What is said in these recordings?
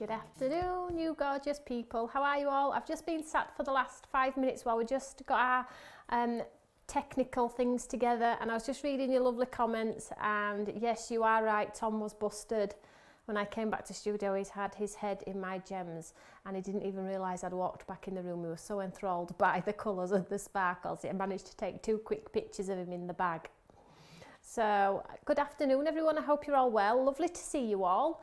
Good afternoon, you gorgeous people. How are you all? I've just been sat for the last 5 minutes while we just got our technical things together, and I was just reading your lovely comments, and yes, you are right, Tom was busted. When I came back to studio, he's had his head in my gems and he didn't even realise I'd walked back in the room. He was so enthralled by the colours and the sparkles. He managed to take 2 quick pictures of him in the bag. So, good afternoon everyone, I hope you're all well. Lovely to see you all.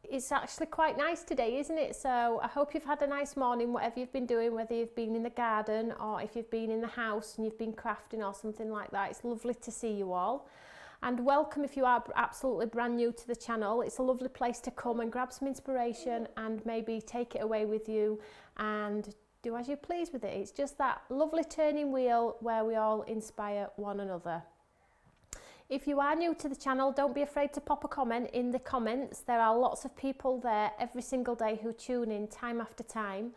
It's actually quite nice today, isn't it? So I hope you've had a nice morning, whatever you've been doing, whether you've been in the garden or if you've been in the house and you've been crafting or something like that. It's lovely to see you all. And welcome if you are absolutely brand new to the channel. It's a lovely place to come and grab some inspiration and maybe take it away with you and do as you please with it. It's just that lovely turning wheel where we all inspire one another. If you are new to the channel, don't be afraid to pop a comment in the comments. There are lots of people there every single day who tune in time after time,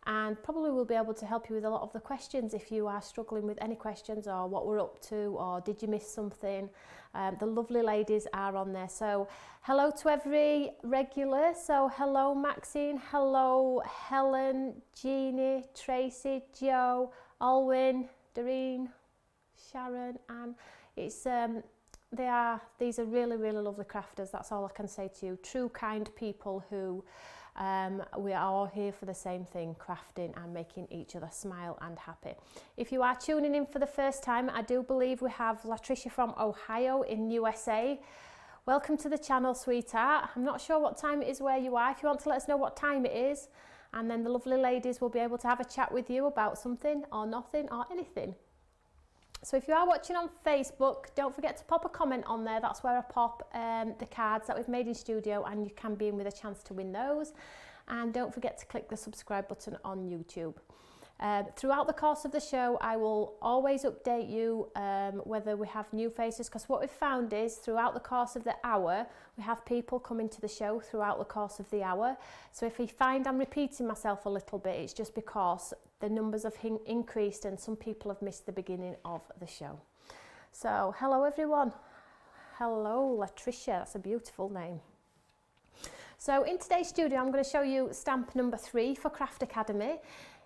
and probably will be able to help you with a lot of the questions if you are struggling with any questions or what we're up to or did you miss something. The lovely ladies are on there. So hello to every regular. So hello Maxine, hello Helen, Jeannie, Tracy, Joe, Alwyn, Doreen, Sharon, and it's these are really lovely crafters. That's all I can say to you. True kind people who we are all here for the same thing, crafting and making each other smile and happy. If you are tuning in for the first time, I do believe we have Latricia from Ohio in USA. Welcome to the channel, sweetheart. I'm not sure what time it is where you are. If you want to let us know what time it is, and then the lovely ladies will be able to have a chat with you about something or nothing or anything. So if you are watching on Facebook, don't forget to pop a comment on there. That's where I pop the cards that we've made in studio, and you can be in with a chance to win those. And don't forget to click the subscribe button on YouTube. Throughout the course of the show, I will always update you whether we have new faces, because what we've found is throughout the course of the hour, we have people coming to the show throughout the course of the hour. So if you find I'm repeating myself a little bit, it's just because the numbers have increased and some people have missed the beginning of the show. So hello everyone. Hello Latricia, that's a beautiful name. So in today's studio, I'm going to show you stamp number 3 for Craft Academy.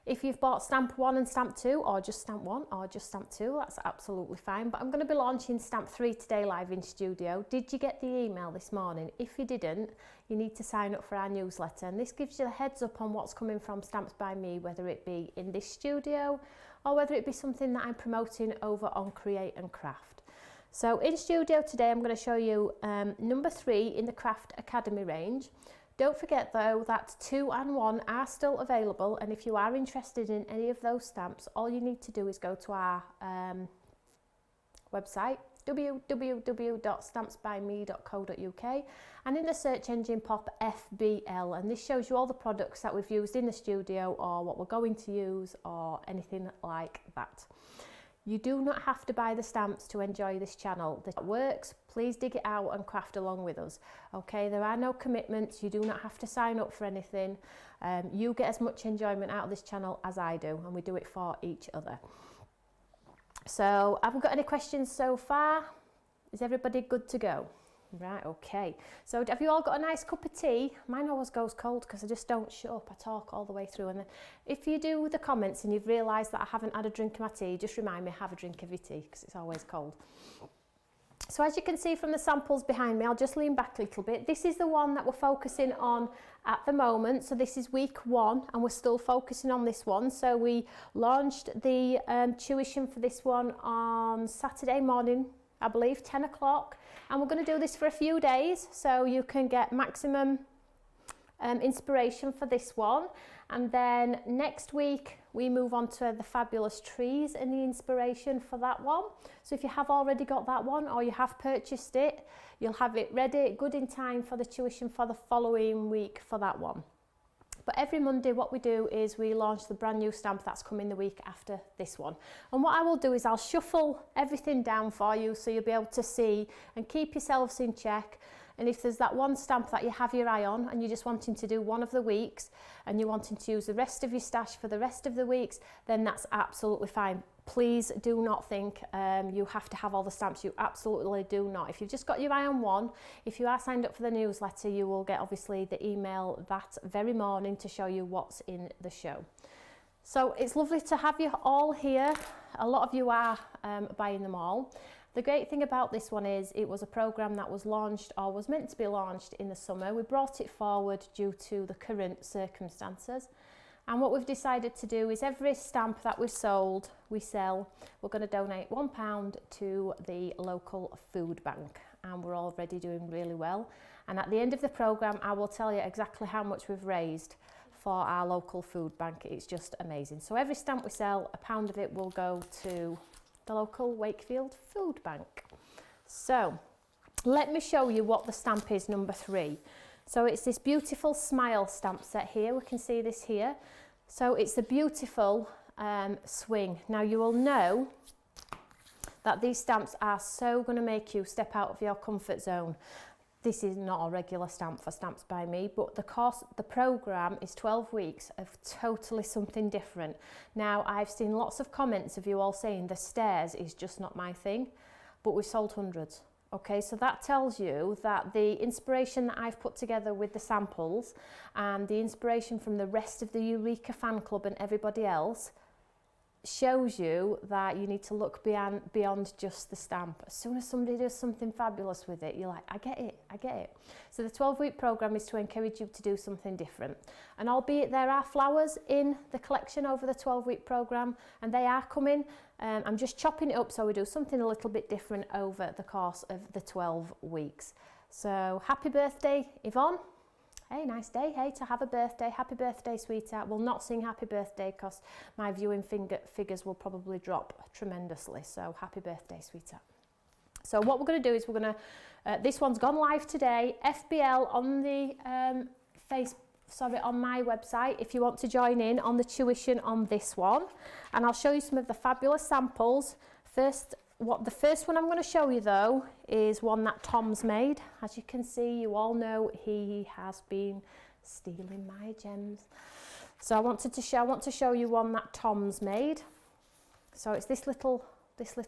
If you've bought stamp 1 and stamp 2, or just stamp 1 or just stamp 2, that's absolutely fine. But I'm going to be launching stamp 3 today live in studio. Did you get the email this morning? If you didn't, you need to sign up for our newsletter. And this gives you the heads up on what's coming from Stamps by Me, whether it be in this studio or whether it be something that I'm promoting over on Create and Craft. So in studio today, I'm going to show you number 3 in the Craft Academy range. Don't forget though that 2 and 1 are still available, and if you are interested in any of those stamps, all you need to do is go to our website www.stampsbyme.co.uk, and in the search engine pop FBL, and this shows you all the products that we've used in the studio or what we're going to use or anything like that. You do not have to buy the stamps to enjoy this channel. That works. Please dig it out and craft along with us. Okay, there are no commitments. You do not have to sign up for anything. You get as much enjoyment out of this channel as I do, and we do it for each other. So, haven't got any questions so far? Is everybody good to go? Right, okay. So have you all got a nice cup of tea? Mine always goes cold because I just don't shut up. I talk all the way through. And then if you do the comments and you've realised that I haven't had a drink of my tea, just remind me, have a drink of your tea because it's always cold. So as you can see from the samples behind me, I'll just lean back a little bit. This is the one that we're focusing on at the moment. So this is week 1 and we're still focusing on this one. So we launched the tuition for this one on Saturday morning, I believe 10 o'clock, and we're going to do this for a few days so you can get maximum inspiration for this one. And then next week we move on to the fabulous trees and the inspiration for that one. So if you have already got that one or you have purchased it, you'll have it ready, good in time for the tuition for the following week for that one. But every Monday what we do is we launch the brand new stamp that's coming the week after this one. And what I will do is I'll shuffle everything down for you so you'll be able to see and keep yourselves in check. And if there's that one stamp that you have your eye on and you're just wanting to do one of the weeks and you're wanting to use the rest of your stash for the rest of the weeks, then that's absolutely fine. please do not think you have to have all the stamps. You absolutely do not. If you've just got your eye on one, if you are signed up for the newsletter, you will get obviously the email that very morning to show you what's in the show. So it's lovely to have you all here. A lot of you are buying them all. The great thing about this one is it was a program that was launched, or was meant to be launched, in the summer. We brought it forward due to the current circumstances. And what we've decided to do is every stamp that we sell, we're going to donate £1 to the local food bank. And we're already doing really well. And at the end of the programme, I will tell you exactly how much we've raised for our local food bank. It's just amazing. So every stamp we sell, £1 of it will go to the local Wakefield food bank. So let me show you what the stamp is, number 3. So it's this beautiful smile stamp set here. We can see this here. So it's a beautiful swing. Now you will know that these stamps are so going to make you step out of your comfort zone. This is not a regular stamp for Stamps by Me, but the programme is 12 weeks of totally something different. Now, I've seen lots of comments of you all saying the stairs is just not my thing, but we've sold hundreds. Okay, so that tells you that the inspiration that I've put together with the samples and the inspiration from the rest of the Eureka fan club and everybody else shows you that you need to look beyond just the stamp. As soon as somebody does something fabulous with it, you're like, I get it. So the 12-week programme is to encourage you to do something different. And albeit there are flowers in the collection over the 12-week programme, and they are coming, I'm just chopping it up so we do something a little bit different over the course of the 12 weeks. So happy birthday, Yvonne. Hey, nice day, hey, to have a birthday. Happy birthday, sweetheart. We'll not sing happy birthday because my viewing figures will probably drop tremendously. So happy birthday, sweetheart. So what we're going to do is we're going to, this one's gone live today, FBL on the on my website if you want to join in on the tuition on this one. And I'll show you some of the fabulous samples. The first one I'm going to show you though is one that Tom's made. As you can see, you all know he has been stealing my gems. So I want to show you one that Tom's made. So it's this little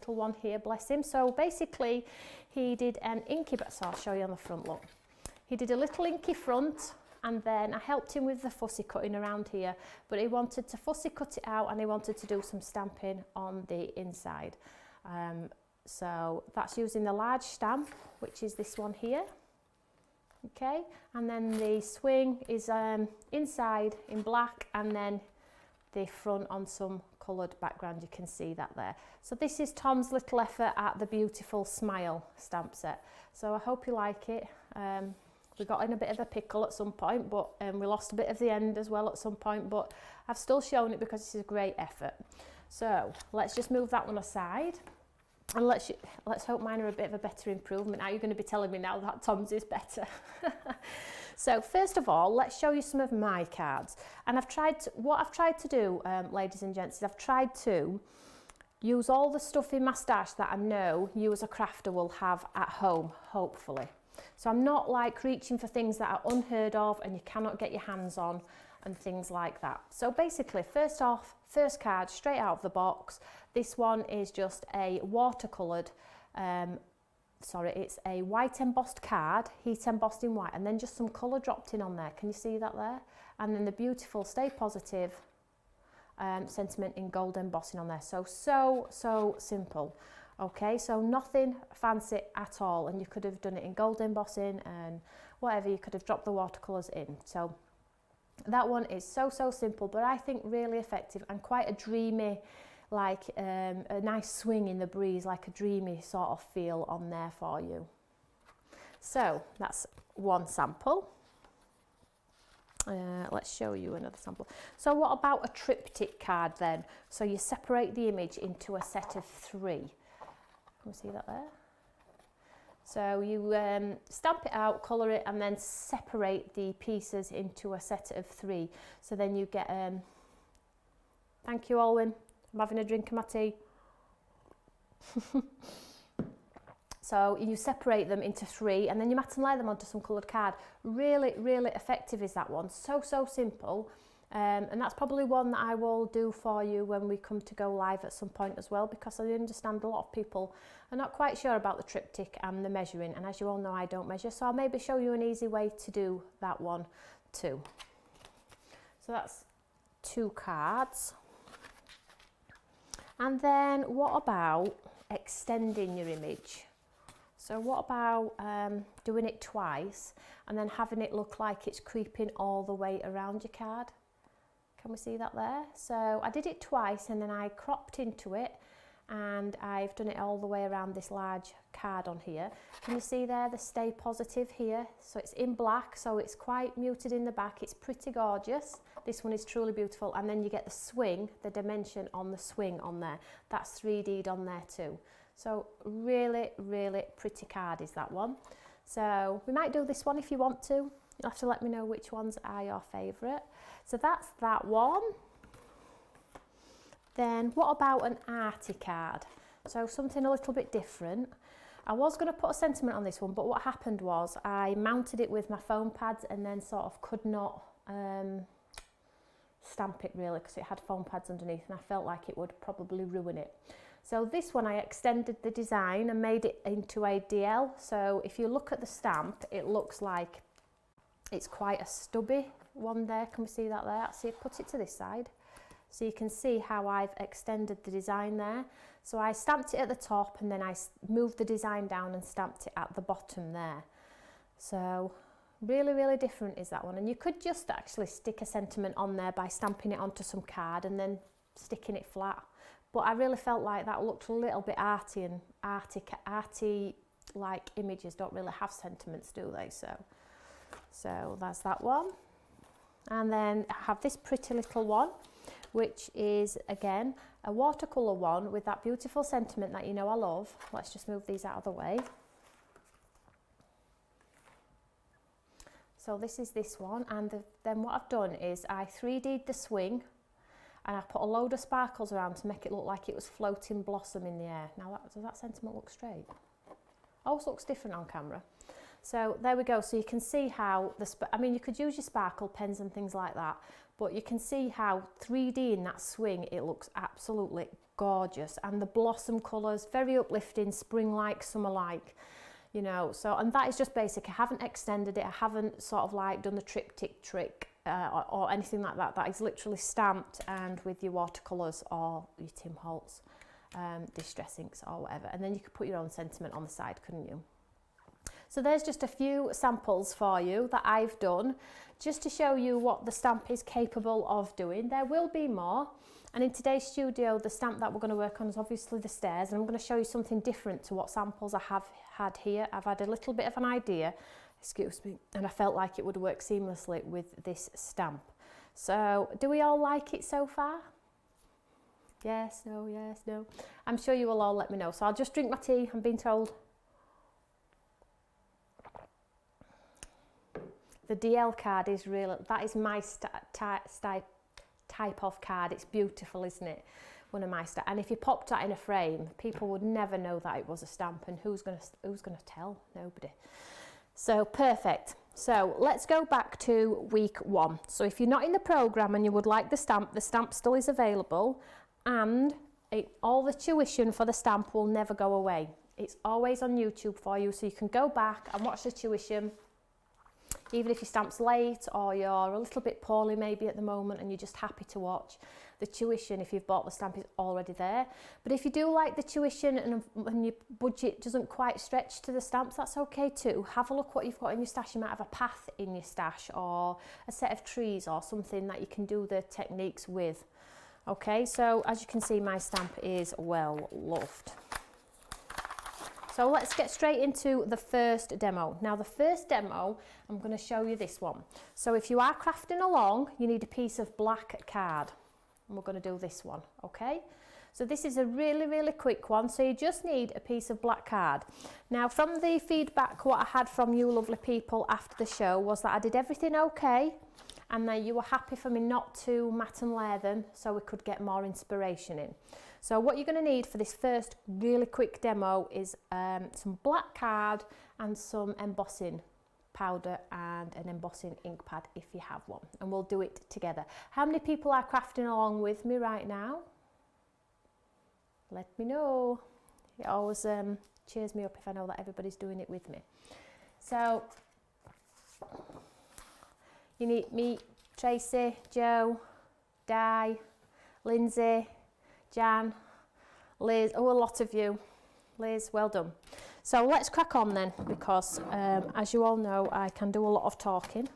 one here, bless him. So basically he did an inky, so I'll show you on the front, look. He did a little inky front, and then I helped him with the fussy cutting around here, but he wanted to fussy cut it out and he wanted to do some stamping on the inside. So that's using the large stamp, which is this one here. Okay, and then the swing is inside in black, and then the front on some coloured background. You can see that there. So this is Tom's little effort at the beautiful smile stamp set. So I hope you like it. We got in a bit of a pickle at some point, but we lost a bit of the end as well at some point, but I've still shown it because this is a great effort. So let's just move that one aside. And let's hope mine are a bit of a better improvement. Now you're going to be telling me now that Tom's is better. So first of all, let's show you some of my cards. And what I've tried to do, ladies and gents, is I've tried to use all the stuff in my stash that I know you as a crafter will have at home, hopefully. So I'm not like reaching for things that are unheard of and you cannot get your hands on and things like that. So basically, first card straight out of the box. This one is just a watercoloured, it's a white embossed card, heat embossed in white, and then just some colour dropped in on there. Can you see that there? And then the beautiful Stay Positive sentiment in gold embossing on there. So simple. Okay, so nothing fancy at all, and you could have done it in gold embossing and whatever. You could have dropped the watercolours in. So that one is so simple, but I think really effective and quite a dreamy, like a nice swing in the breeze, like a dreamy sort of feel on there for you. So that's one sample. Let's show you another sample. So what about a triptych card then? So you separate the image into a set of 3. Can you see that there? So you stamp it out, colour it, and then separate the pieces into a set of 3. So then you get, thank you, Olwyn. I'm having a drink of my tea. So you separate them into 3, and then you mat and lay them onto some coloured card. Really effective is that one. So simple. And that's probably one that I will do for you when we come to go live at some point as well, because I understand a lot of people are not quite sure about the triptych and the measuring, and as you all know, I don't measure, so I'll maybe show you an easy way to do that one too. So that's 2 cards. And then what about extending your image? So what about doing it twice and then having it look like it's creeping all the way around your card? Can we see that there? So I did it twice and then I cropped into it, and I've done it all the way around this large card on here. Can you see there the stay positive here? So it's in black, so it's quite muted in the back. It's pretty gorgeous. This one is truly beautiful. And then you get the swing, the dimension on the swing on there. That's 3D'd on there too. So really, really pretty card is that one. So we might do this one if you want to. You'll have to let me know which ones are your favourite. So that's that one. Then what about an arty card? So something a little bit different. I was going to put a sentiment on this one, but what happened was I mounted it with my foam pads and then sort of could not stamp it really, because it had foam pads underneath and I felt like it would probably ruin it. So this one I extended the design and made it into a DL. So if you look at the stamp, it looks like it's quite a stubby one there. Can we see that there? See, put it to this side. So you can see how I've extended the design there. So I stamped it at the top and then I moved the design down and stamped it at the bottom there. So really, really different is that one. And you could just actually stick a sentiment on there by stamping it onto some card and then sticking it flat. But I really felt like that looked a little bit arty, and arty like images don't really have sentiments, do they? So that's that one. And then I have this pretty little one, which is again a watercolour one with that beautiful sentiment that you know I love. Let's just move these out of the way. So this is this one, and then what I've done is I 3D'd the swing and I put a load of sparkles around to make it look like it was floating blossom in the air. Now does that sentiment look straight? Always looks different on camera. So there we go. So you can see how I mean, you could use your sparkle pens and things like that, but you can see how 3D in that swing, it looks absolutely gorgeous. And the blossom colours, very uplifting, spring-like, summer-like, you know. So, and that is just basic. I haven't extended it. I haven't sort of like done the triptych trick or anything like that. That is literally stamped and with your watercolours or your Tim Holtz distress inks or whatever. And then you could put your own sentiment on the side, couldn't you? So there's just a few samples for you that I've done just to show you what the stamp is capable of doing. There will be more, and in today's studio the stamp that we're going to work on is obviously the stairs, and I'm going to show you something different to what samples I have had here. I've had a little bit of an idea, excuse me, and I felt like it would work seamlessly with this stamp. So do we all like it so far? Yes, no, yes, no. I'm sure you will all let me know. So I'll just drink my tea, I'm being told. The DL card is real, that is my type of card. It's beautiful, isn't it? One of my and if you popped that in a frame, people would never know that it was a stamp, and who's gonna tell? Nobody. So perfect. So let's go back to week 1. So if you're not in the program and you would like the stamp still is available, and all the tuition for the stamp will never go away. It's always on YouTube for you, so you can go back and watch the tuition. Even if your stamp's late or you're a little bit poorly maybe at the moment and you're just happy to watch, the tuition, if you've bought the stamp, is already there. But if you do like the tuition and your budget doesn't quite stretch to the stamps, that's okay too. Have a look what you've got in your stash. You might have a path in your stash or a set of trees or something that you can do the techniques with. Okay, so as you can see, my stamp is well loved. So let's get straight into the first demo. Now the first demo, I'm going to show you this one. So if you are crafting along, you need a piece of black card. And we're going to do this one, okay? So this is a really, really quick one. So you just need a piece of black card. Now from the feedback, what I had from you lovely people after the show was that I did everything okay, and that you were happy for me not to matte and layer them so we could get more inspiration in. So what you're going to need for this first really quick demo is some black card and some embossing powder and an embossing ink pad if you have one, and we'll do it together. How many people are crafting along with me right now? Let me know. It always cheers me up if I know that everybody's doing it with me. So you need me, Tracy, Joe, Di, Lindsay, Jan, Liz, oh, a lot of you. Liz, well done. So let's crack on then, because as you all know, I can do a lot of talking.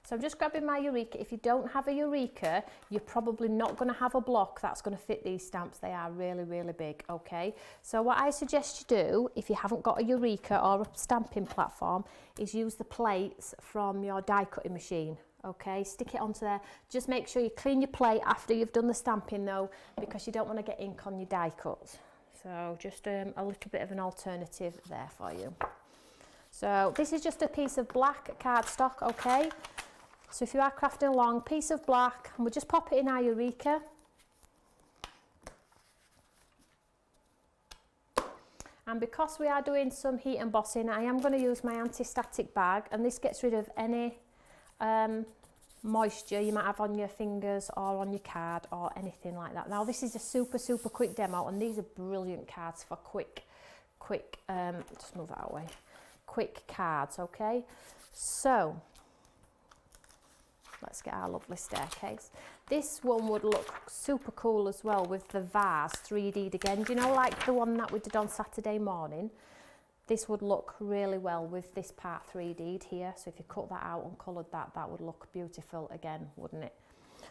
So I'm just grabbing my Eureka. If you don't have a Eureka, you're probably not going to have a block that's going to fit these stamps. They are really, really big, okay? So what I suggest you do, if you haven't got a Eureka or a stamping platform, is use the plates from your die cutting machine, okay? Stick it onto there. Just make sure you clean your plate after you've done the stamping though, because you don't want to get ink on your die cuts. So just a little bit of an alternative there for you. So this is just a piece of black cardstock, okay? So if you are crafting along, piece of black, and we'll just pop it in our Eureka. And because we are doing some heat embossing, I am going to use my anti-static bag, and this gets rid of any moisture you might have on your fingers or on your card or anything like that. Now this is a super, super quick demo, and these are brilliant cards for quick, just move that out of the way, quick cards, okay? So let's get our lovely staircase. This one would look super cool as well with the vase 3D'd again. Do you know, like the one that we did on Saturday morning? This would look really well with this part 3D'd here. So if you cut that out and coloured that, that would look beautiful again, wouldn't it?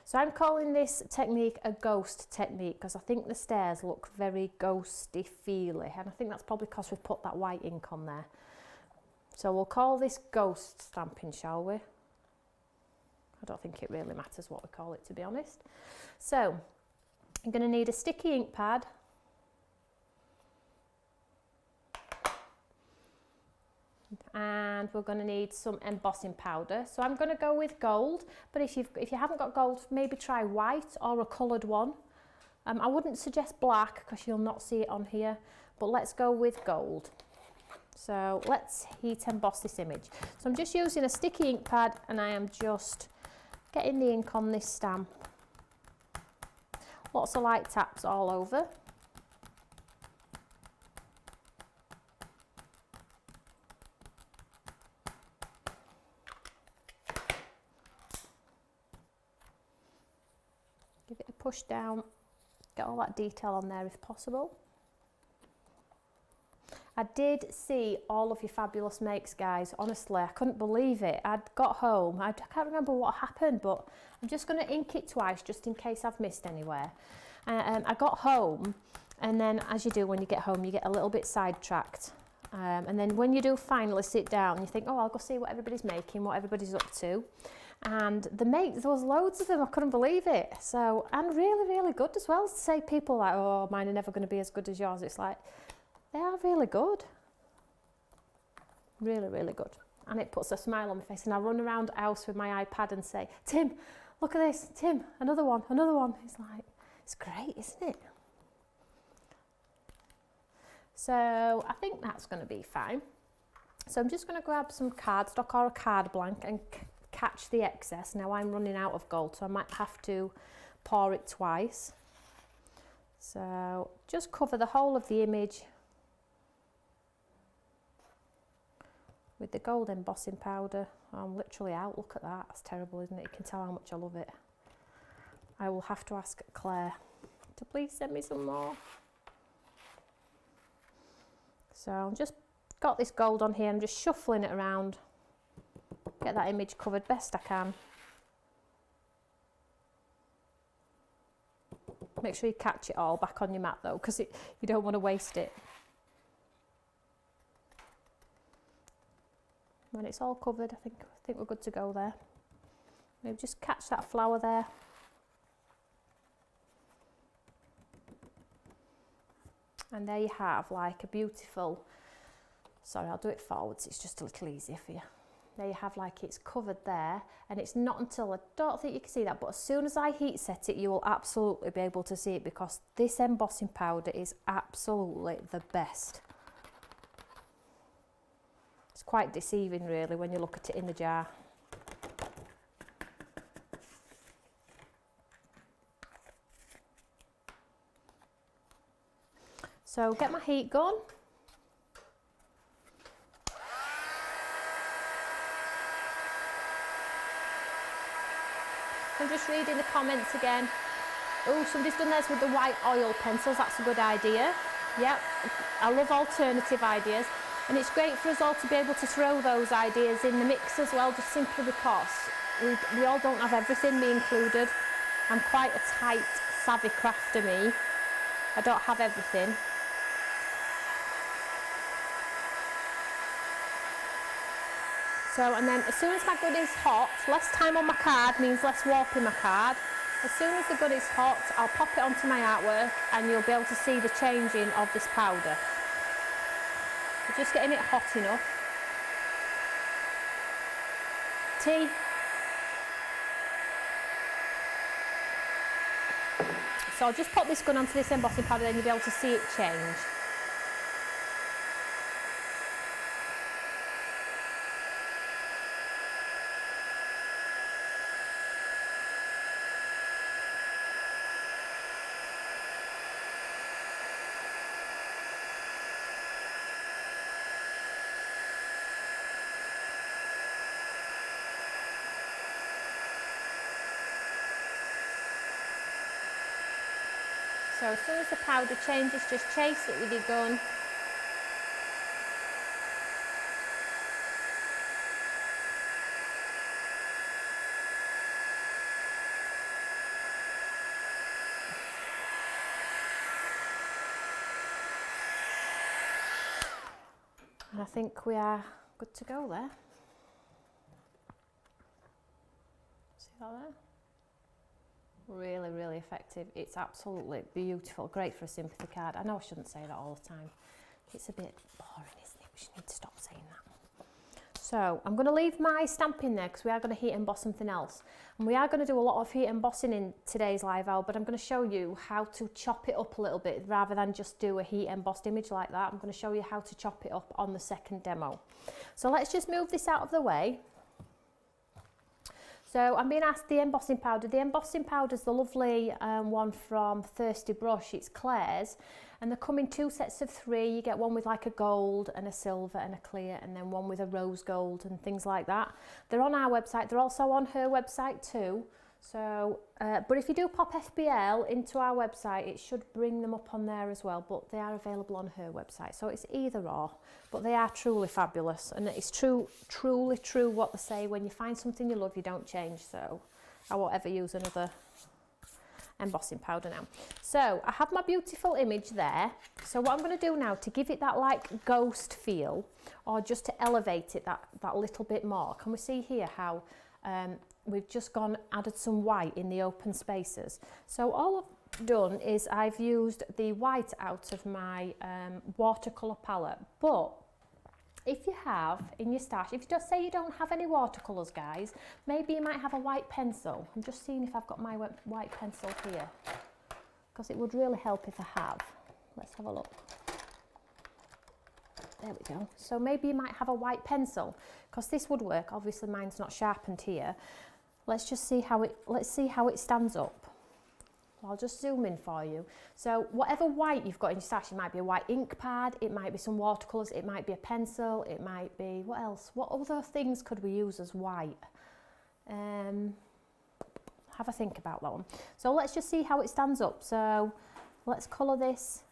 So I'm calling this technique a ghost technique because I think the stairs look very ghosty feely, and I think that's probably because we've put that white ink on there. So we'll call this ghost stamping, shall we? I don't think it really matters what we call it, to be honest. So I'm going to need a sticky ink pad, and we're going to need some embossing powder. So I'm going to go with gold, but if you haven't got gold, maybe try white or a coloured one. I wouldn't suggest black because you'll not see it on here, but let's go with gold. So let's heat emboss this image. So I'm just using a sticky ink pad, and I am just getting the ink on this stamp. Lots of light taps all over. Give it a push down, get all that detail on there if possible. I did see all of your fabulous makes, guys. Honestly, I couldn't believe it. I'd got home, I can't remember what happened, but I'm just going to ink it twice just in case I've missed anywhere. I got home, and then as you do when you get home, you get a little bit sidetracked. And then when you do finally sit down, you think, oh, I'll go see what everybody's making, what everybody's up to. And there was loads of them, I couldn't believe it. So, and really, really good as well. To say people like, oh, mine are never going to be as good as yours. It's like, they are really good. Really, really good. And it puts a smile on my face. And I run around the house with my iPad and say, Tim, look at this. Tim, another one, another one. It's like, it's great, isn't it? So I think that's going to be fine. So I'm just going to grab some cardstock or a card blank and catch the excess. Now I'm running out of gold, so I might have to pour it twice. So just cover the whole of the image with the gold embossing powder. I'm literally out, look at that, that's terrible, isn't it? You can tell how much I love it. I will have to ask Claire to please send me some more. So I've just got this gold on here, I'm just shuffling it around, get that image covered best I can. Make sure you catch it all back on your mat though, because you don't want to waste it. When it's all covered, I think we're good to go there. Maybe just catch that flower there. And there you have like a beautiful, sorry, I'll do it forwards, it's just a little easier for you. There you have like it's covered there, and it's not until, I don't think you can see that, but as soon as I heat set it, you will absolutely be able to see it, because this embossing powder is absolutely the best. It's quite deceiving really when you look at it in the jar. So get my heat gun. I'm just reading the comments again. Oh, somebody's done theirs with the white oil pencils. That's a good idea. Yep, I love alternative ideas. And it's great for us all to be able to throw those ideas in the mix as well, just simply because we all don't have everything, me included. I'm quite a tight, savvy crafter, me. I don't have everything. So, and then as soon as my gun is hot, less time on my card means less warping my card. As soon as the gun is hot, I'll pop it onto my artwork and you'll be able to see the changing of this powder. We're just getting it hot enough. Tea. So I'll just pop this gun onto this embossing powder, then you'll be able to see it change. So as soon as the powder changes, just chase it with your gun. And I think we are good to go there. See that there? Really, really effective. It's absolutely beautiful. Great for a sympathy card. I know I shouldn't say that all the time. It's a bit boring, isn't it? We should need to stop saying that. So I'm going to leave my stamp in there because we are going to heat emboss something else. And we are going to do a lot of heat embossing in today's live hour, but I'm going to show you how to chop it up a little bit rather than just do a heat embossed image like that. I'm going to show you how to chop it up on the second demo. So let's just move this out of the way. So I'm being asked the embossing powder. The embossing powder is the lovely one from Thirsty Brush. It's Claire's, and they come in 2 sets of 3. You get one with like a gold and a silver and a clear, and then one with a rose gold and things like that. They're on our website. They're also on her website too. So, but if you do pop FBL into our website, it should bring them up on there as well, but they are available on her website. So it's either or, but they are truly fabulous. And it's truly true what they say, when you find something you love, you don't change. So I won't ever use another embossing powder now. So I have my beautiful image there. So what I'm going to do now to give it that like ghost feel, or just to elevate it that little bit more, can we see here how we've just added some white in the open spaces. So all I've done is I've used the white out of my watercolour palette. But if you have in your stash, if you just say you don't have any watercolours, guys, maybe you might have a white pencil. I'm just seeing if I've got my white pencil here, because it would really help if I have. Let's have a look. There we go. So maybe you might have a white pencil, because this would work. Obviously mine's not sharpened here. Let's just see how it stands up. I'll just zoom in for you. So whatever white you've got in your stash, it might be a white ink pad, it might be some watercolours, it might be a pencil, it might be, what else? What other things could we use as white? Have a think about that one. So let's just see how it stands up. So let's colour this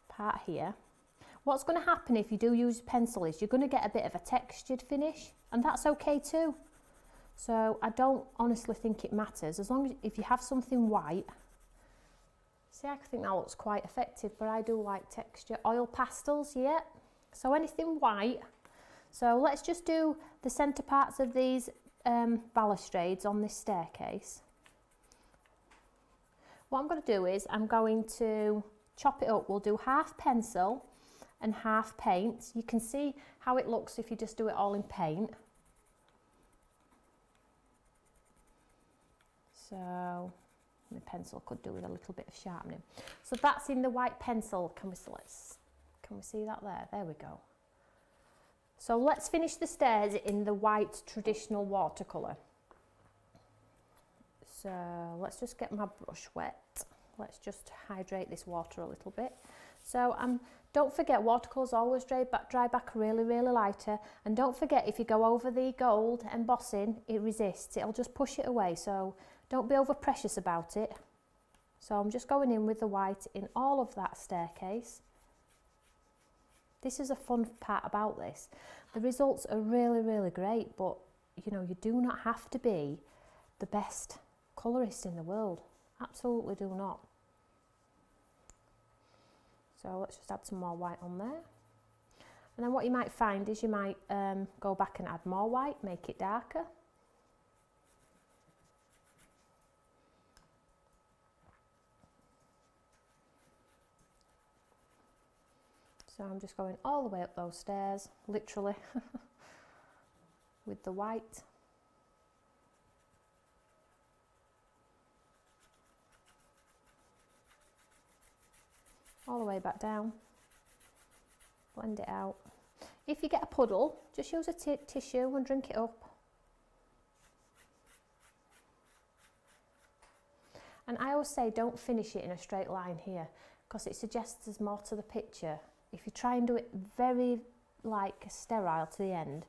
part here. What's going to happen if you do use a pencil is you're going to get a bit of a textured finish, and that's okay too. So I don't honestly think it matters, as long as if you have something white. See, I think that looks quite effective, but I do like texture. Oil pastels, yeah. So anything white. So let's just do the centre parts of these balustrades on this staircase. What I'm going to do is I'm going to chop it up. We'll do half pencil and half paint. You can see how it looks if you just do it all in paint. So the pencil could do with a little bit of sharpening. So that's in the white pencil. Can we see that there? There we go. So let's finish the stairs in the white traditional watercolour. So let's just get my brush wet. Let's just hydrate this water a little bit. So don't forget, watercolours always dry back really, really lighter. And don't forget, if you go over the gold embossing, it resists. It'll just push it away. So don't be over precious about it. So I'm just going in with the white in all of that staircase. This is a fun part about this. The results are really, really great, but you know, you do not have to be the best colourist in the world. Absolutely do not. So let's just add some more white on there. And then what you might find is you might go back and add more white, make it darker. So I'm just going all the way up those stairs, literally, with the white. All the way back down, blend it out. If you get a puddle, just use a tissue and drink it up. And I always say don't finish it in a straight line here, because it suggests there's more to the picture. If you try and do it very like sterile to the end,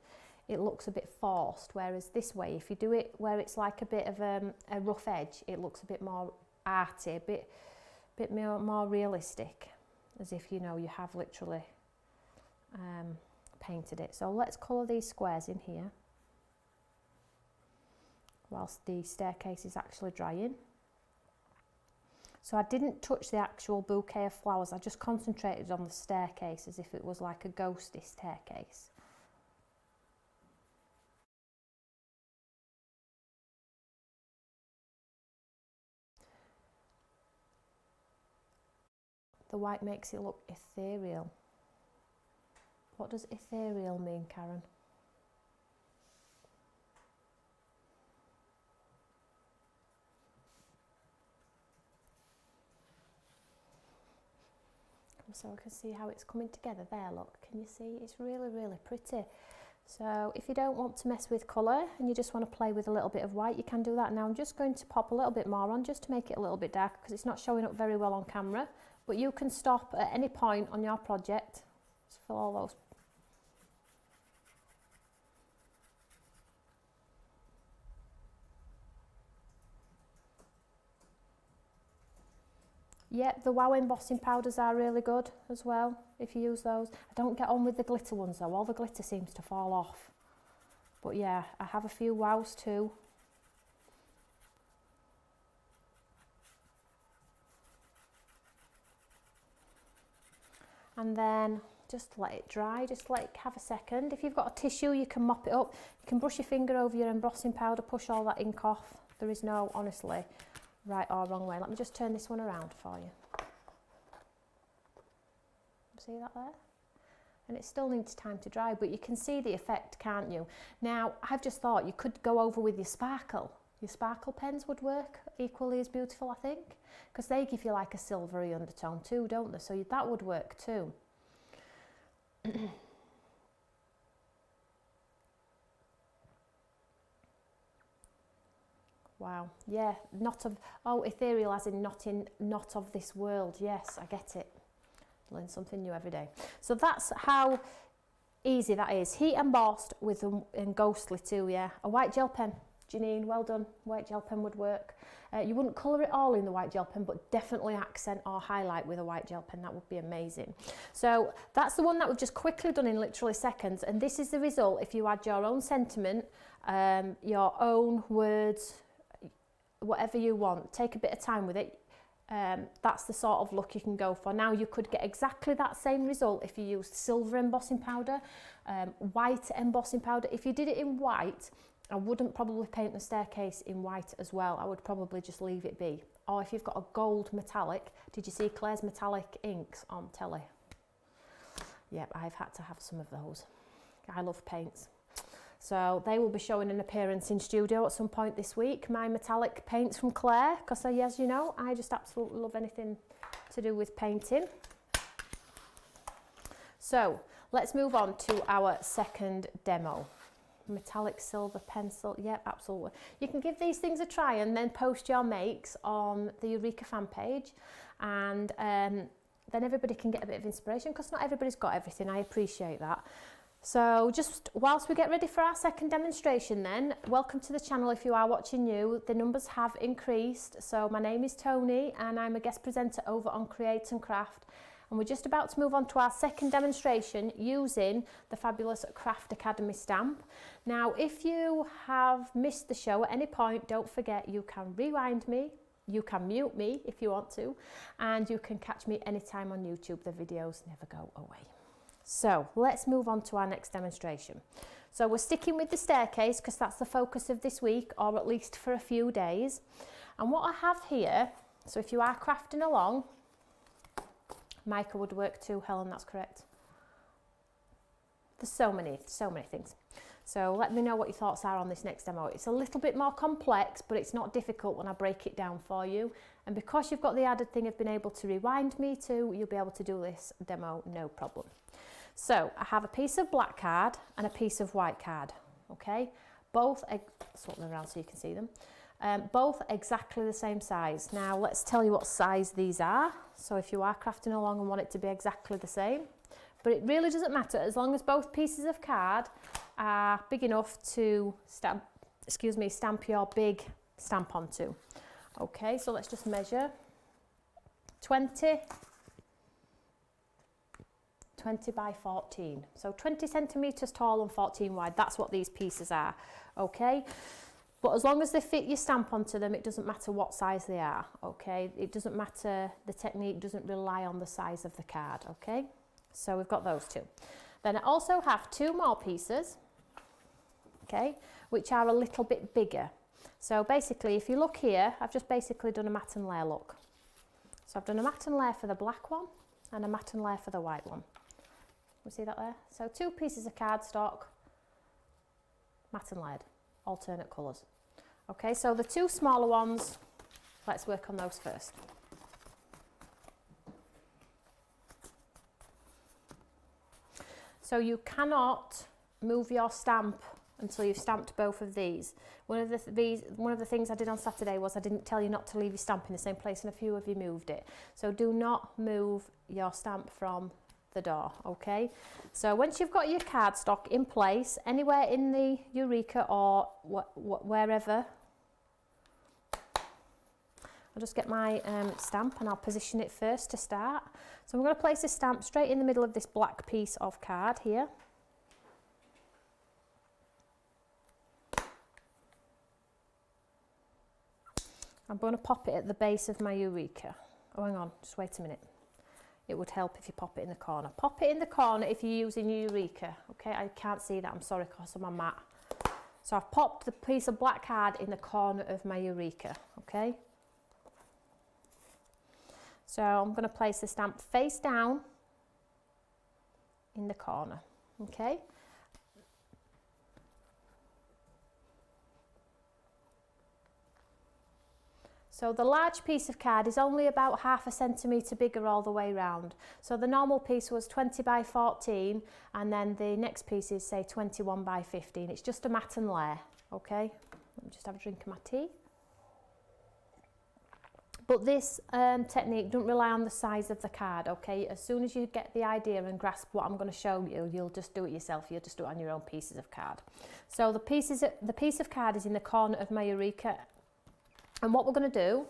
it looks a bit forced, whereas this way, if you do it where it's like a bit of a rough edge, it looks a bit more arty, a bit more realistic, as if, you know, you have literally painted it. So let's colour these squares in here whilst the staircase is actually drying. So I didn't touch the actual bouquet of flowers, I just concentrated on the staircase as if it was like a ghosty staircase. The white makes it look ethereal. What does ethereal mean, Karen? So I can see how it's coming together there, look, can you see? It's really, really pretty. So if you don't want to mess with colour and you just want to play with a little bit of white, you can do that. Now I'm just going to pop a little bit more on just to make it a little bit darker, because it's not showing up very well on camera. But you can stop at any point on your project. Just fill all those. Yep, the Wow embossing powders are really good as well, if you use those. I don't get on with the glitter ones though, all the glitter seems to fall off. But yeah, I have a few Wows too. And then just let it dry, just let it have a second. If you've got a tissue, you can mop it up. You can brush your finger over your embossing powder, push all that ink off. There is no, honestly, right or wrong way. Let me just turn this one around for you. See that there? And it still needs time to dry, but you can see the effect, can't you? Now, I've just thought you could go over with your sparkle. Your sparkle pens would work equally as beautiful, I think, because they give you like a silvery undertone too, don't they? So that would work too. Wow, yeah, not of, oh, ethereal as in not of this world. Yes, I get it. Learn something new every day. So that's how easy that is. Heat embossed with and ghostly too, yeah. A white gel pen, Janine, well done. White gel pen would work. You wouldn't colour it all in the white gel pen, but definitely accent or highlight with a white gel pen. That would be amazing. So that's the one that we've just quickly done in literally seconds. And this is the result if you add your own sentiment, your own words, whatever you want. Take a bit of time with it. That's the sort of look you can go for. Now you could get exactly that same result if you used silver embossing powder, white embossing powder. If you did it in white, I wouldn't probably paint the staircase in white as well. I would probably just leave it be. Or if you've got a gold metallic, did you see Claire's metallic inks on telly? Yep, I've had to have some of those. I love paints. So they will be showing an appearance in studio at some point this week, my metallic paints from Claire, because as you know, I just absolutely love anything to do with painting. So let's move on to our second demo. Metallic silver pencil, yep, absolutely. You can give these things a try and then post your makes on the Eureka fan page, and then everybody can get a bit of inspiration, because not everybody's got everything. I appreciate that. So just whilst we get ready for our second demonstration then, welcome to the channel if you are watching new. The numbers have increased. So my name is Toni and I'm a guest presenter over on Create and Craft. And we're just about to move on to our second demonstration using the fabulous Craft Academy stamp. Now, if you have missed the show at any point, don't forget you can rewind me, you can mute me if you want to, and you can catch me anytime on YouTube. The videos never go away. So let's move on to our next demonstration. So we're sticking with the staircase because that's the focus of this week, or at least for a few days. And what I have here, so if you are crafting along, mica would work too, Helen, that's correct. There's so many things. So let me know what your thoughts are on this next demo. It's a little bit more complex, but it's not difficult when I break it down for you. And because you've got the added thing of being able to rewind me too, you'll be able to do this demo no problem. So I have a piece of black card and a piece of white card, okay? Both, swap them around so you can see them. Both exactly the same size. Now let's tell you what size these are. So if you are crafting along and want it to be exactly the same, but it really doesn't matter as long as both pieces of card are big enough to stamp your big stamp onto. Okay, so let's just measure 20 by 14. So 20 centimeters tall and 14 wide. That's what these pieces are. Okay. But as long as they fit your stamp onto them, it doesn't matter what size they are, okay? It doesn't matter, the technique doesn't rely on the size of the card, okay? So we've got those two. Then I also have two more pieces, okay, which are a little bit bigger. So basically, if you look here, I've just basically done a matte and layer look. So I've done a matte and layer for the black one and a matte and layer for the white one. You see that there? So two pieces of cardstock, matte and layered, alternate colours. Okay, so the two smaller ones, let's work on those first. So you cannot move your stamp until you've stamped both of these. One of the things I did on Saturday was I didn't tell you not to leave your stamp in the same place, and a few of you moved it. So do not move your stamp from the door, okay? So once you've got your cardstock in place, anywhere in the Eureka or wherever, I'll just get my stamp and I'll position it first to start. So I'm going to place this stamp straight in the middle of this black piece of card here. I'm going to pop it at the base of my Eureka. Oh, hang on, just wait a minute. It would help if you pop it in the corner. Pop it in the corner if you're using Eureka. Okay, I can't see that, I'm sorry, because of my mat. So I've popped the piece of black card in the corner of my Eureka, okay? So I'm going to place the stamp face down in the corner, okay? So the large piece of card is only about 1/2 centimetre bigger all the way round. So the normal piece was 20 by 14 and then the next piece is say 21 by 15. It's just a matte and layer, okay? Let me just have a drink of my tea. But this technique don't rely on the size of the card, okay? As soon as you get the idea and grasp what I'm going to show you, you'll just do it yourself. You'll just do it on your own pieces of card. So the piece of card is in the corner of my Eureka. And what we're going to do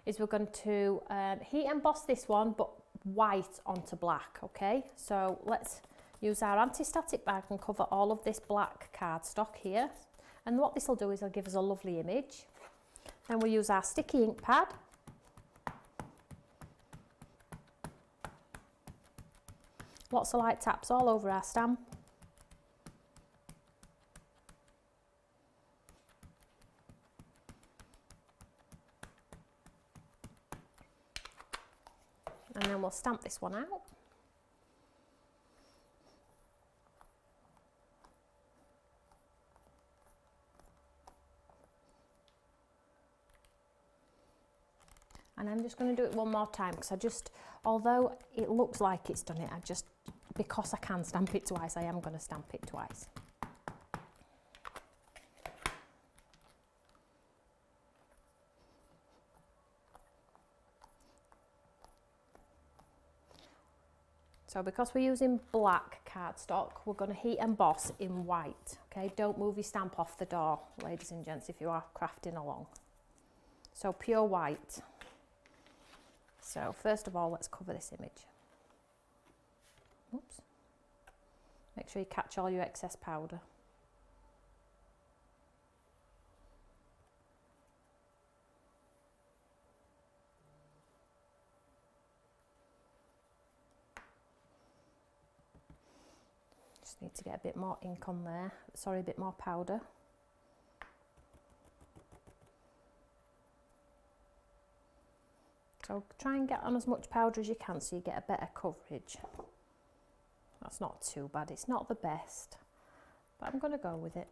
is we're going to heat emboss this one, but white onto black, okay? So let's use our anti-static bag and cover all of this black cardstock here. And what this will do is it'll give us a lovely image. Then we'll use our sticky ink pad. Lots of light taps all over our stamp. And then we'll stamp this one out. And I'm just going to do it one more time because although it looks like it's done it, because I can stamp it twice, I am going to stamp it twice. So because we're using black cardstock, we're going to heat emboss in white. Okay, don't move your stamp off the door, ladies and gents, if you are crafting along. So pure white. So first of all, let's cover this image. Oops. Make sure you catch all your excess powder. Just need to get a bit more ink on there. Sorry, a bit more powder. So try and get on as much powder as you can so you get a better coverage. That's not too bad, it's not the best, but I'm going to go with it.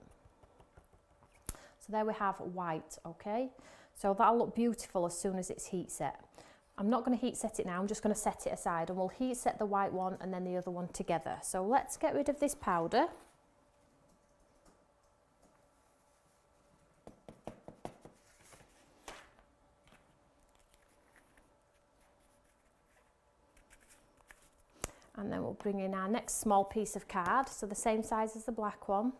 So there we have white, okay? So that'll look beautiful as soon as it's heat set. I'm not going to heat set it now, I'm just going to set it aside, and we'll heat set the white one and then the other one together. So let's get rid of this powder. And then we'll bring in our next small piece of card, so the same size as the black one.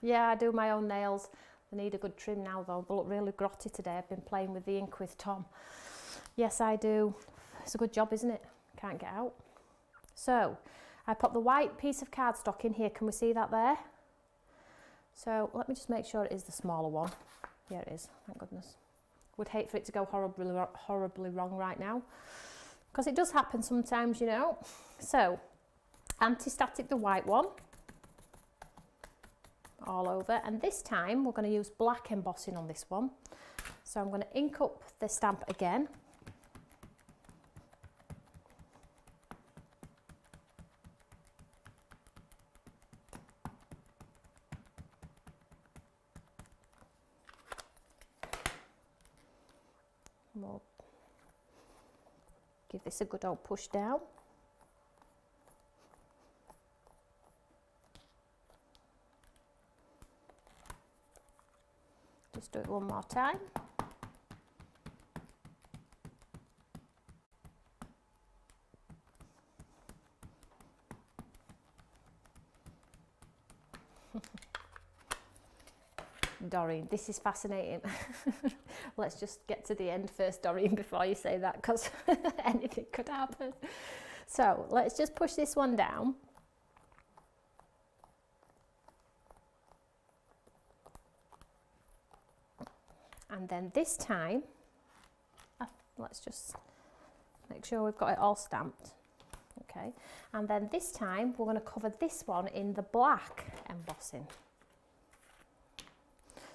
Yeah, I do my own nails. They need a good trim now though. They look really grotty today. I've been playing with the ink with Tom. Yes, I do. It's a good job, isn't it? Can't get out. So I put the white piece of cardstock in here. Can we see that there? So let me just make sure it is the smaller one. Yeah, it is, thank goodness. Would hate for it to go horribly wrong right now, because it does happen sometimes, you know. So, anti-static the white one, all over, and this time we're going to use black embossing on this one. So I'm going to ink up the stamp again. We'll give this a good old push down. Just do it one more time. Doreen, this is fascinating. Let's just get to the end first, Doreen, before you say that, because anything could happen. So let's just push this one down. And then this time, let's just make sure we've got it all stamped. Okay, and then this time we're going to cover this one in the black embossing.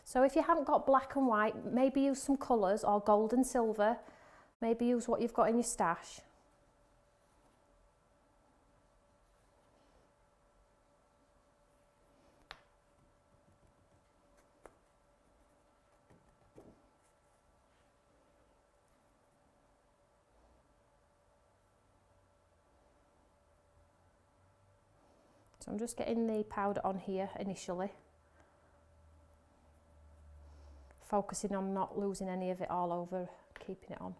So if you haven't got black and white, maybe use some colours, or gold and silver. Maybe use what you've got in your stash. So I'm just getting the powder on here initially, focusing on not losing any of it all over, keeping it on.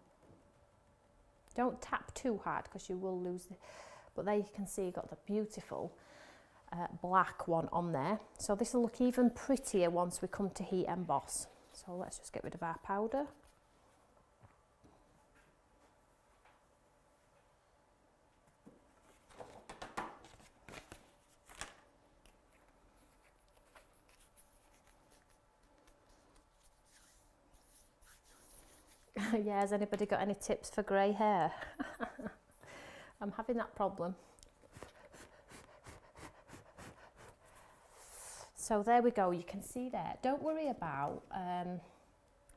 Don't tap too hard because you will lose it. But there you can see you've got the beautiful black one on there. So this will look even prettier once we come to heat emboss. So let's just get rid of our powder. Yeah, has anybody got any tips for grey hair? I'm having that problem. So there we go, you can see there. Don't worry about,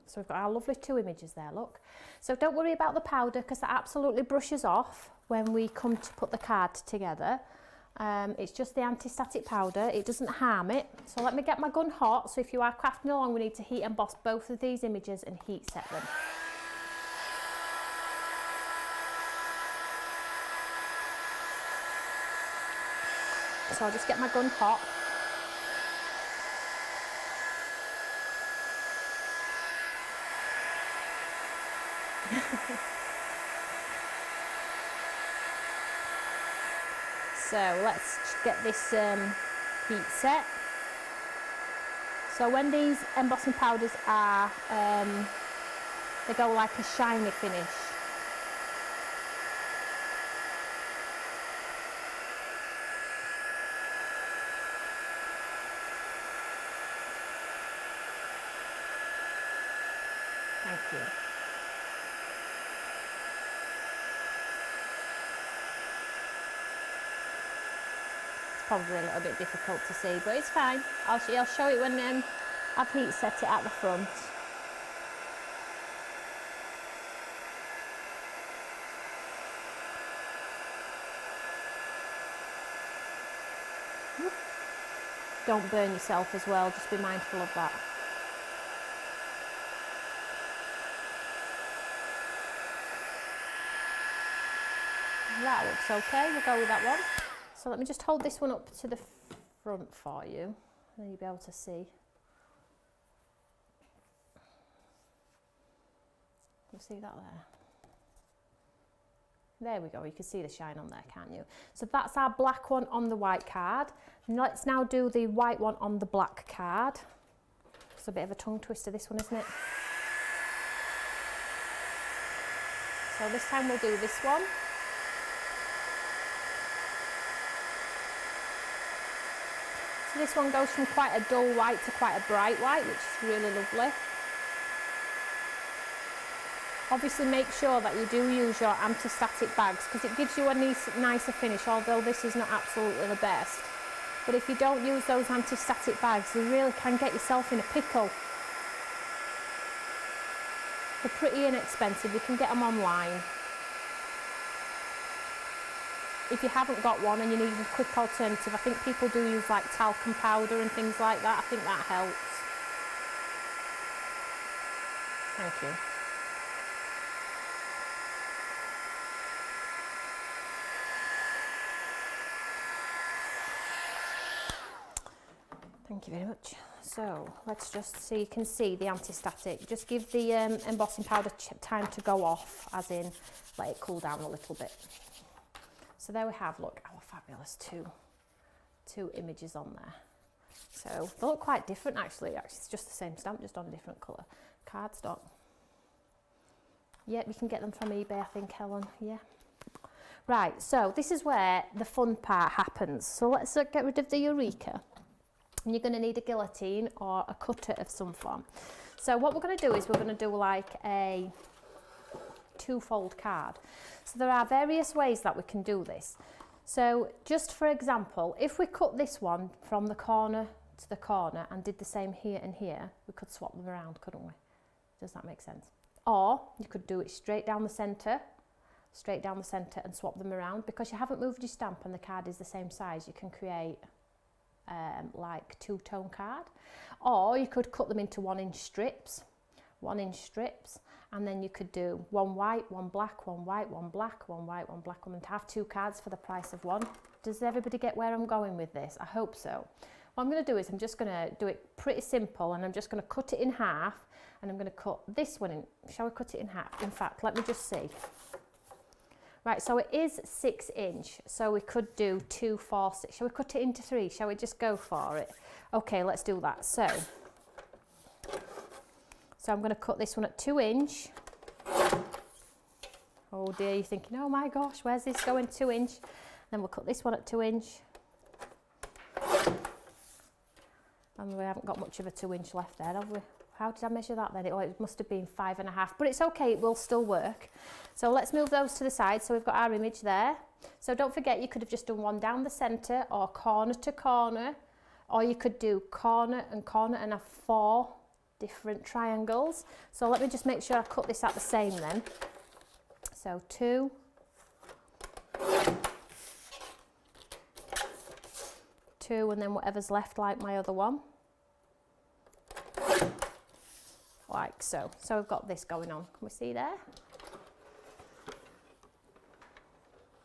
so we've got our lovely two images there, look. So don't worry about the powder because that absolutely brushes off when we come to put the card together. It's just the anti-static powder, it doesn't harm it. So let me get my gun hot. So if you are crafting along, we need to heat emboss both of these images and heat set them. So I'll just get my gun hot. So let's get this heat set. So when these embossing powders are, they go like a shiny finish. Thank you. Probably a little bit difficult to see, but it's fine. I'll show it when I've heat set it at the front. Don't burn yourself as well, just be mindful of that. That looks okay, we'll go with that one. So let me just hold this one up to the front for you, and then you'll be able to see. You see that there? There we go, you can see the shine on there, can't you? So that's our black one on the white card. Let's now do the white one on the black card. It's a bit of a tongue twister, this one, isn't it? So this time we'll do this one. So this one goes from quite a dull white to quite a bright white, which is really lovely. Obviously make sure that you do use your anti-static bags because it gives you a nicer finish, although this is not absolutely the best. But if you don't use those anti-static bags, you really can get yourself in a pickle. They're pretty inexpensive, you can get them online. If you haven't got one and you need a quick alternative, I think people do use like talcum powder and things like that. I think that helps. Thank you. Thank you very much. So let's just so you can see the anti-static. Just give the embossing powder time to go off, as in let it cool down a little bit. So there we have, look, our fabulous two images on there. So they look quite different actually. It's just the same stamp, just on a different colour. Cardstock. Yep, you can get them from eBay, I think, Helen. Yeah. Right, so this is where the fun part happens. So let's get rid of the Eureka. And you're going to need a guillotine or a cutter of some form. So what we're going to do is we're going to do like a two-fold card. So there are various ways that we can do this. So just for example, if we cut this one from the corner to the corner and did the same here and here, we could swap them around, couldn't we? Does that make sense? Or you could do it straight down the centre and swap them around. Because you haven't moved your stamp and the card is the same size, you can create like two-tone card. Or you could cut them into 1 inch strips, and then you could do one white, one black, one white, one black, one white, one black, and have 2 cards for the price of 1. Does everybody get where I'm going with this? I hope so. What I'm going to do is I'm just going to do it pretty simple, and I'm just going to cut it in half, and I'm going to cut this one in. Shall we cut it in half? In fact, let me just see. Right, so it is 6 inch, so we could do 2, 4, 6. Shall we cut it into 3? Shall we just go for it? Okay, let's do that. So I'm going to cut this one at 2 inch. Oh dear, you're thinking, oh my gosh, where's this going? 2 inch. Then we'll cut this one at 2 inch. And we haven't got much of a 2 inch left there, have we? How did I measure that then? It must have been 5.5, but it's okay, it will still work. So let's move those to the side. So we've got our image there. So don't forget, you could have just done one down the centre or corner to corner, or you could do corner and have 4 different triangles. So let me just make sure I cut this out the same then. So 2, 2, and then whatever's left, like my other one. Like so. So we've got this going on. Can we see there?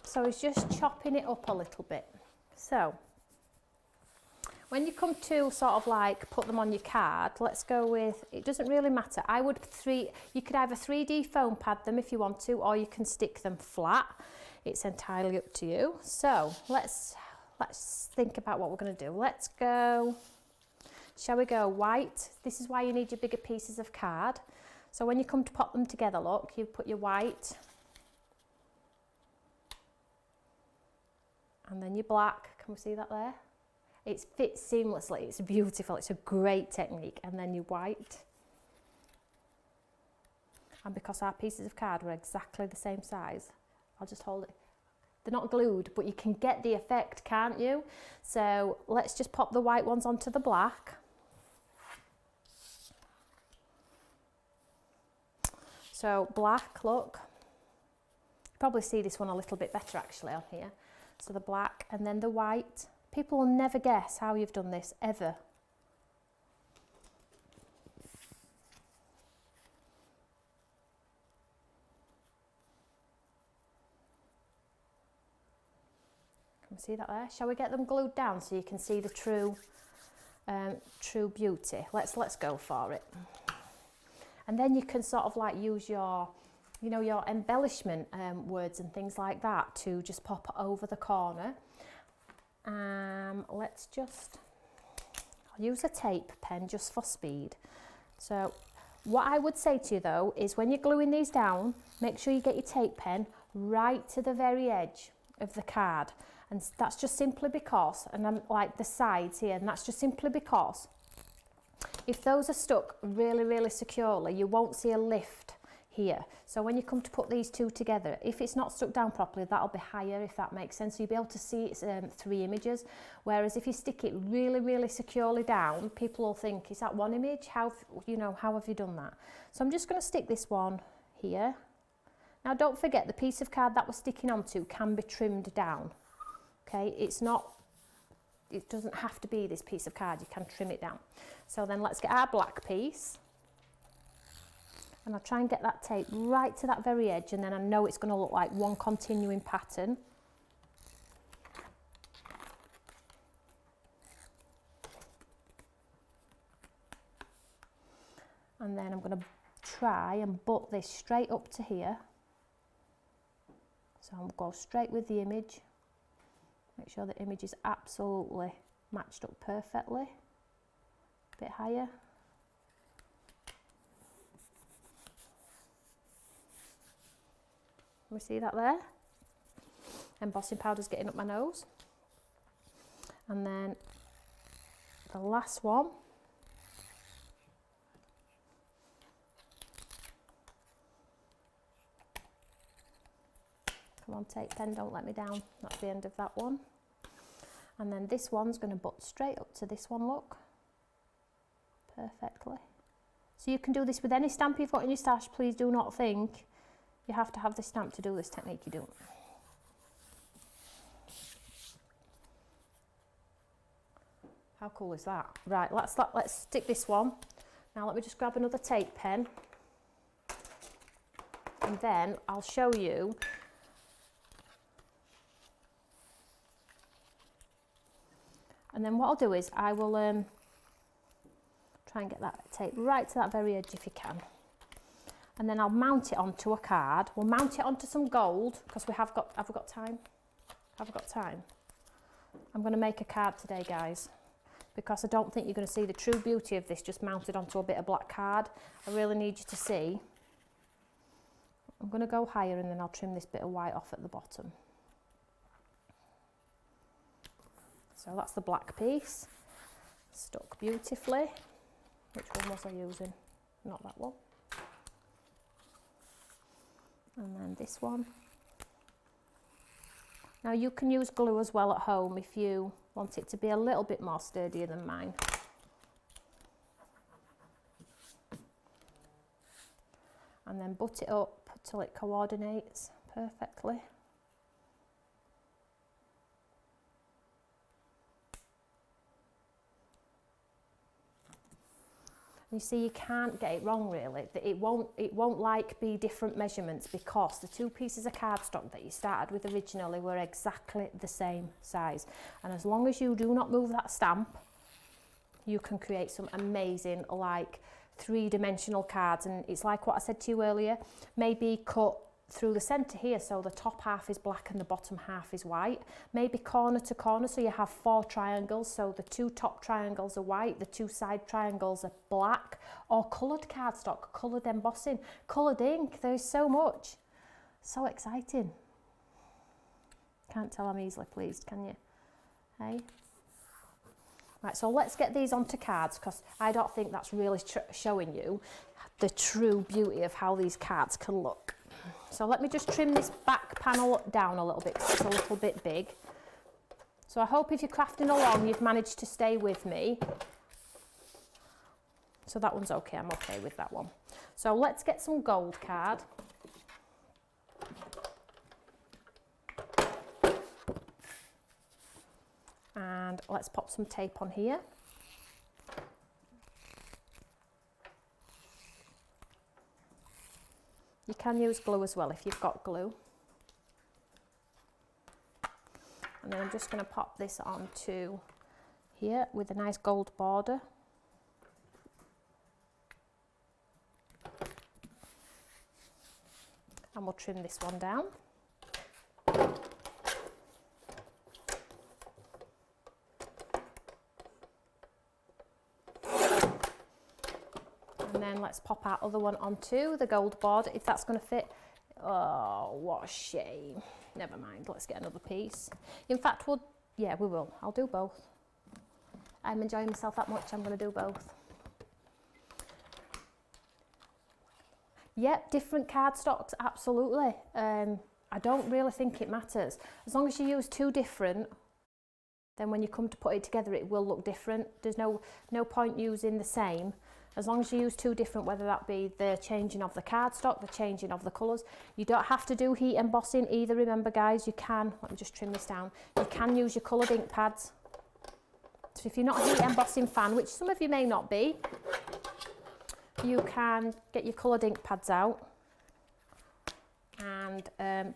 So it's just chopping it up a little bit. So when you come to sort of like put them on your card, let's go with, it doesn't really matter. You could either 3D foam pad them if you want to, or you can stick them flat. It's entirely up to you. So let's think about what we're going to do. Let's go, shall we go white? This is why you need your bigger pieces of card. So when you come to pop them together, look, you put your white and then your black. Can we see that there? It fits seamlessly. It's beautiful. It's a great technique. And then your white. And because our pieces of card were exactly the same size, I'll just hold it. They're not glued, but you can get the effect, can't you? So let's just pop the white ones onto the black. So black, look. You probably see this one a little bit better actually on here. So the black and then the white. People will never guess how you've done this, ever. Can we see that there? Shall we get them glued down so you can see the true beauty? Let's go for it. And then you can sort of like use your, you know, your embellishment words and things like that to just pop over the corner. Let's just, I'll use a tape pen just for speed. So what I would say to you though is when you're gluing these down, make sure you get your tape pen right to the very edge of the card. And that's just simply because, and I'm like the sides here, and that's just simply because if those are stuck really, really securely, you won't see a lift here. So when you come to put these two together, if it's not stuck down properly, that'll be higher, if that makes sense. So you'll be able to see it's 3 images. Whereas if you stick it really, really securely down, people will think, is that one image? How have you done that? So I'm just going to stick this one here. Now don't forget, the piece of card that we're sticking onto can be trimmed down. Okay, it doesn't have to be this piece of card, you can trim it down. So then let's get our black piece. And I'll try and get that tape right to that very edge, and then I know it's going to look like one continuing pattern. And then I'm going to try and butt this straight up to here. So I'll go straight with the image. Make sure the image is absolutely matched up perfectly. A bit higher. We see that there? Embossing powder's getting up my nose. And then the last one. Come on, tape pen, don't let me down. That's the end of that one. And then this one's going to butt straight up to this one, look. Perfectly. So you can do this with any stamp you've got in your stash. Please do not think you have to have this stamp to do this technique. You don't. How cool is that? Right, let's stick this one. Now let me just grab another tape pen. And then I'll show you. And then what I'll do is I will try and get that tape right to that very edge if you can. And then I'll mount it onto a card. We'll mount it onto some gold because have we got time? Have we got time? I'm going to make a card today, guys, because I don't think you're going to see the true beauty of this just mounted onto a bit of black card. I really need you to see. I'm going to go higher and then I'll trim this bit of white off at the bottom. So that's the black piece, stuck beautifully. Which one was I using? Not that one. And then this one. Now you can use glue as well at home if you want it to be a little bit more sturdier than mine. And then butt it up till it coordinates perfectly. You see, you can't get it wrong really. It won't like be different measurements because the two pieces of cardstock that you started with originally were exactly the same size. And as long as you do not move that stamp, you can create some amazing like three-dimensional cards. And it's like what I said to you earlier, maybe cut through the centre here so the top half is black and the bottom half is white, maybe corner to corner so you have 4 triangles, so the 2 top triangles are white, the 2 side triangles are black, or coloured cardstock, coloured embossing, coloured ink. There's so much, so exciting. Can't tell I'm easily pleased, can you? Hey? Right, so let's get these onto cards because I don't think that's really showing you the true beauty of how these cards can look. So let me just trim this back panel down a little bit because it's a little bit big. So I hope if you're crafting along, you've managed to stay with me. So that one's okay, I'm okay with that one. So let's get some gold card. And let's pop some tape on here. You can use glue as well if you've got glue. And then I'm just going to pop this onto here with a nice gold border. And we'll trim this one down. And then let's pop our other one onto the gold board, if that's going to fit. Oh, what a shame. Never mind, let's get another piece. In fact, we will. I'll do both. I'm enjoying myself that much, I'm going to do both. Yep, different cardstocks, absolutely. I don't really think it matters. As long as you use 2 different, then when you come to put it together, it will look different. There's no point using the same. As long as you use 2 different, whether that be the changing of the cardstock, the changing of the colours. You don't have to do heat embossing either, remember guys, you can, let me just trim this down, you can use your coloured ink pads. So if you're not a heat embossing fan, which some of you may not be, you can get your coloured ink pads out and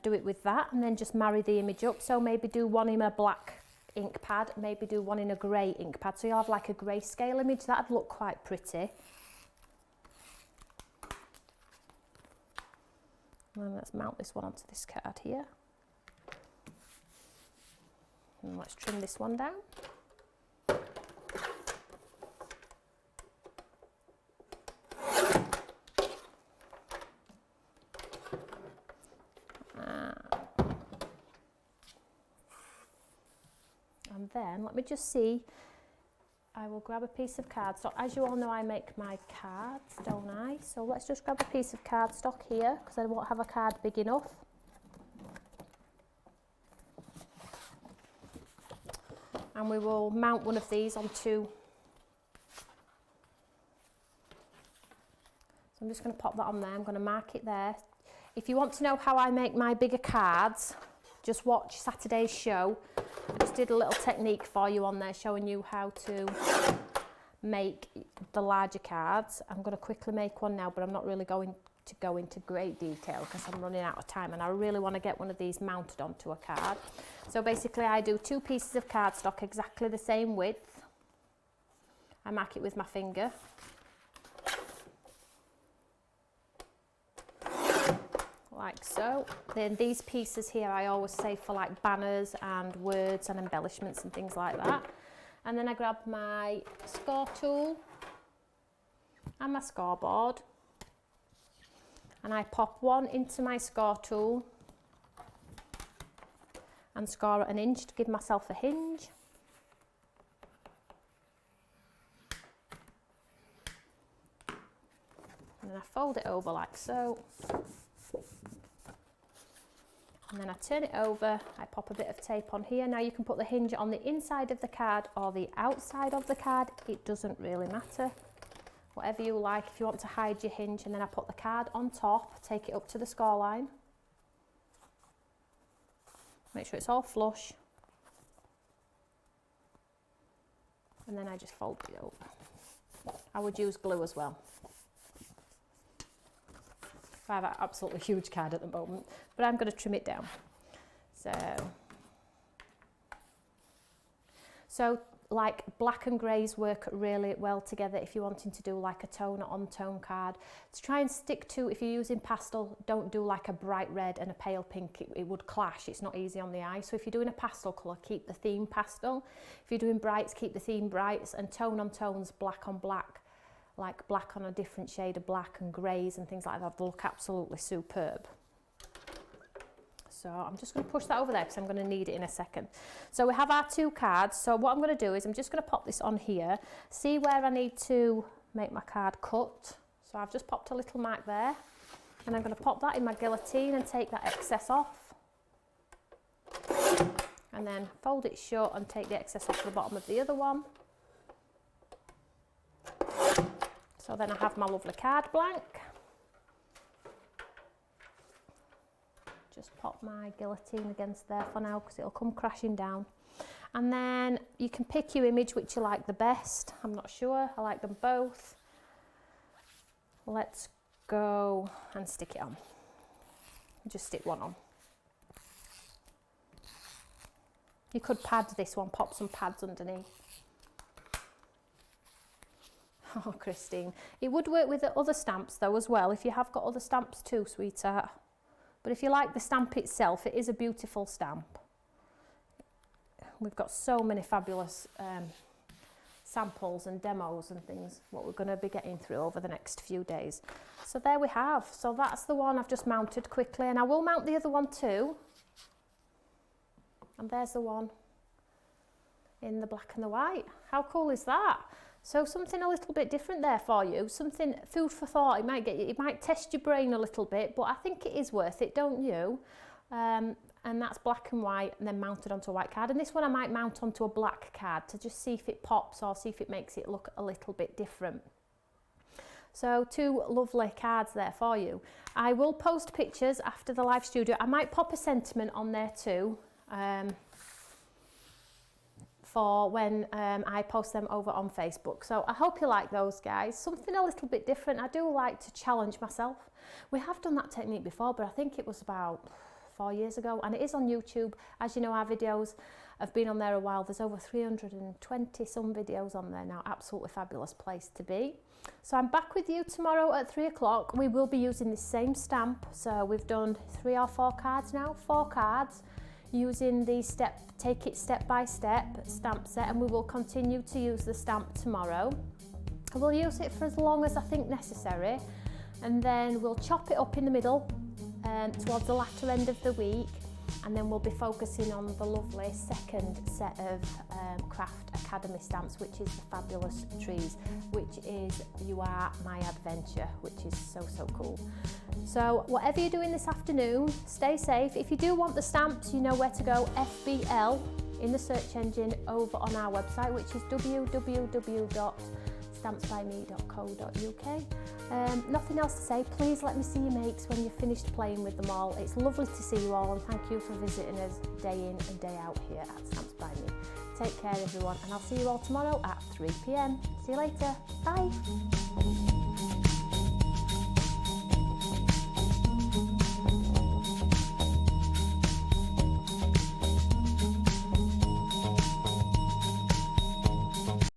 do it with that, and then just marry the image up. So maybe do one in a black ink pad, maybe do one in a grey ink pad, so you'll have like a grayscale image. That'd look quite pretty. And then let's mount this one onto this card here. And let's trim this one down. And then let me just see, I will grab a piece of cardstock. As you all know, I make my cards, don't I? So let's just grab a piece of cardstock here because I won't have a card big enough. And we will mount one of these onto. So I'm just going to pop that on there. I'm going to mark it there. If you want to know how I make my bigger cards, just watch Saturday's show. I just did a little technique for you on there showing you how to make the larger cards. I'm going to quickly make one now, but I'm not really going to go into great detail because I'm running out of time and I really want to get one of these mounted onto a card. So basically I do 2 pieces of cardstock exactly the same width. I mark it with my finger. Like so. Then these pieces here I always save for like banners and words and embellishments and things like that. And then I grab my score tool and my scoreboard and I pop one into my score tool and score at 1 inch to give myself a hinge. And then I fold it over like so. And then I turn it over, I pop a bit of tape on here. Now you can put the hinge on the inside of the card or the outside of the card, it doesn't really matter. Whatever you like, if you want to hide your hinge, and then I put the card on top, take it up to the score line. Make sure it's all flush. And then I just fold it over. I would use glue as well. I have an absolutely huge card at the moment, but I'm going to trim it down. So like black and greys work really well together if you're wanting to do like a tone or on-tone card. To try and stick to, if you're using pastel, don't do like a bright red and a pale pink, it would clash, it's not easy on the eye. So if you're doing a pastel colour, keep the theme pastel. If you're doing brights, keep the theme brights, and tone on tones, black on black, like black on a different shade of black and greys and things like that, they'll look absolutely superb. So I'm just going to push that over there because I'm going to need it in a second. So we have our 2 cards. So what I'm going to do is I'm just going to pop this on here, see where I need to make my card cut. So I've just popped a little mark there, and I'm going to pop that in my guillotine and take that excess off. And then fold it shut and take the excess off the bottom of the other one. So then I have my lovely card blank. Just pop my guillotine against there for now because it'll come crashing down. And then you can pick your image which you like the best. I'm not sure, I like them both. Let's go and stick it on. Just stick one on. You could pad this one, pop some pads underneath. Oh, Christine. It would work with the other stamps though as well, if you have got other stamps too, sweetheart. But if you like the stamp itself, it is a beautiful stamp. We've got so many fabulous samples and demos and things, what we're going to be getting through over the next few days. So there we have. So that's the one I've just mounted quickly, and I will mount the other one too. And there's the one in the black and the white. How cool is that? So something a little bit different there for you, something food for thought. It might test your brain a little bit, but I think it is worth it, don't you? And that's black and white and then mounted onto a white card. And this one I might mount onto a black card to just see if it pops or see if it makes it look a little bit different. So 2 lovely cards there for you. I will post pictures after the live studio. I might pop a sentiment on there too. For when I post them over on Facebook. So I hope you like those, guys. Something a little bit different. I do like to challenge myself. We have done that technique before, but I think it was about 4 years ago, and it is on YouTube. As you know, our videos have been on there a while. There's over 320 some videos on there now. Absolutely fabulous place to be. So I'm back with you tomorrow at 3 o'clock. We will be using the same stamp. So we've done 3 or 4 cards now, 4 cards. Using the take it step by step stamp set, and we will continue to use the stamp tomorrow. I will use it for as long as I think necessary, and then we'll chop it up in the middle towards the latter end of the week, and then we'll be focusing on the lovely second set of Craft Academy stamps, which is the fabulous trees, which is You Are My Adventure, which is so cool. So whatever you're doing this afternoon, stay safe. If you do want the stamps, you know where to go. FBL in the search engine over on our website, which is www.stampsbyme.co.uk. Nothing else to say. Please let me see your makes when you've finished playing with them all. It's lovely to see you all, and thank you for visiting us day in and day out here at Stamps by Me. Take care everyone, and I'll see you all tomorrow at 3 p.m. See you later. Bye.